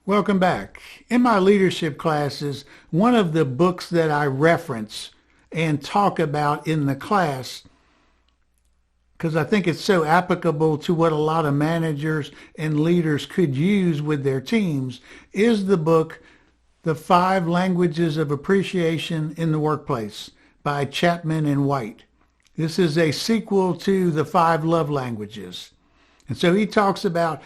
Welcome back. In my leadership classes, one of the books that I reference and talk about in the class, because I think it's so applicable to what a lot of managers and leaders could use with their teams, is the book, The Five Languages of Appreciation in the Workplace by Chapman and White. This is a sequel to The Five Love Languages. And so he talks about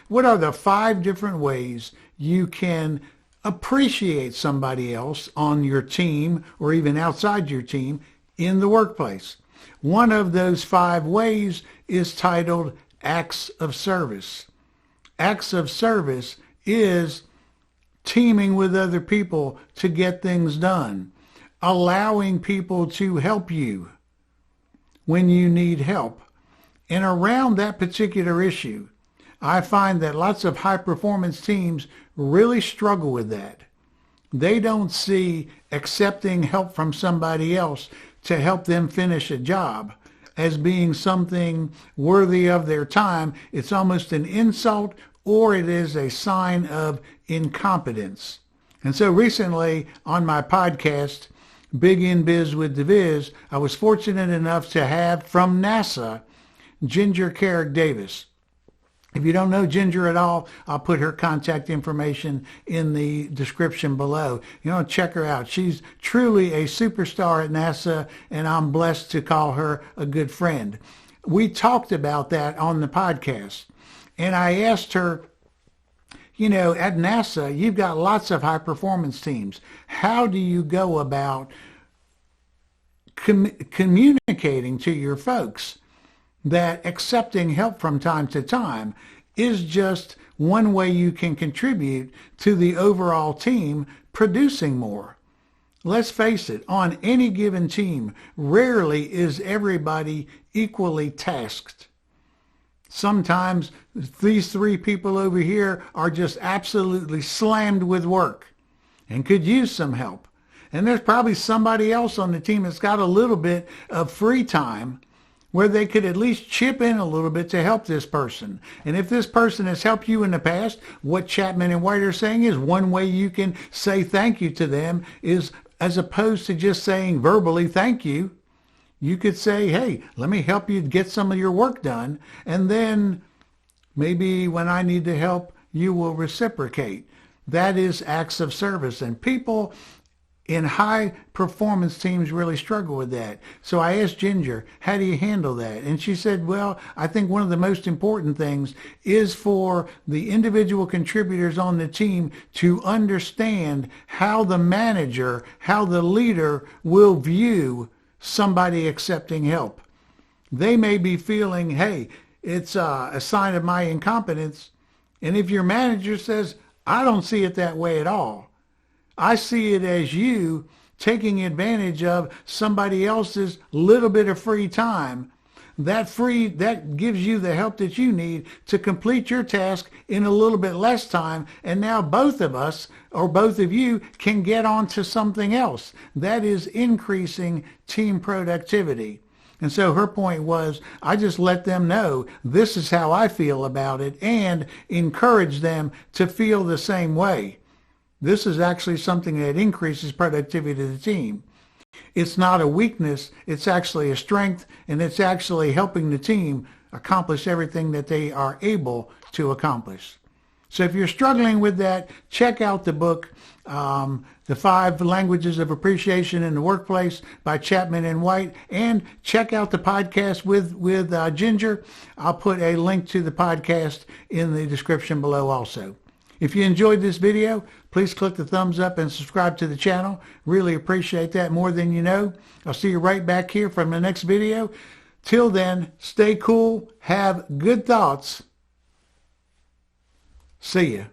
what are the five different ways you can appreciate somebody else on your team or even outside your team in the workplace. One of those five ways is titled Acts of Service. Acts of service is teaming with other people to get things done, allowing people to help you when you need help. And around that particular issue, I find that lots of high-performance teams really struggle with that. They don't see accepting help from somebody else to help them finish a job as being something worthy of their time. It's almost an insult, or it is a sign of incompetence. And so recently on my podcast, Big in Biz with DiVizzio, I was fortunate enough to have from NASA Ginger Kerrick Davis. If you don't know Ginger at all, I'll put her contact information in the description below. Check her out. She's truly a superstar at NASA, and I'm blessed to call her a good friend. We talked about that on the podcast, and I asked her, at NASA, you've got lots of high-performance teams. How do you go about communicating to your folks that accepting help from time to time is just one way you can contribute to the overall team producing more? Let's face it, on any given team, rarely is everybody equally tasked. Sometimes these three people over here are just absolutely slammed with work and could use some help. And there's probably somebody else on the team that's got a little bit of free time where they could at least chip in a little bit to help this person. And if this person has helped you in the past, what Chapman and White are saying is one way you can say thank you to them is, as opposed to just saying verbally thank you, you could say, hey, let me help you get some of your work done. And then maybe when I need the help, you will reciprocate. That is acts of service. And people in high performance teams really struggle with that. So I asked Ginger, how do you handle that? And she said, well, I think one of the most important things is for the individual contributors on the team to understand how the manager, how the leader will view somebody accepting help. They may be feeling, hey, it's a sign of my incompetence. And if your manager says, I don't see it that way at all, I see it as you taking advantage of somebody else's little bit of free time. That gives you the help that you need to complete your task in a little bit less time. And now both of us or both of you can get on to something else. That is increasing team productivity. And so her point was, I just let them know this is how I feel about it and encourage them to feel the same way. This is actually something that increases productivity of the team. It's not a weakness, it's actually a strength, and it's actually helping the team accomplish everything that they are able to accomplish. So if you're struggling with that, check out the book, The Five Languages of Appreciation in the Workplace by Chapman and White, and check out the podcast with Ginger. I'll put a link to the podcast in the description below also. If you enjoyed this video, please click the thumbs up and subscribe to the channel. Really appreciate that more than you know. I'll see you right back here from the next video. Till then, stay cool, have good thoughts. See ya.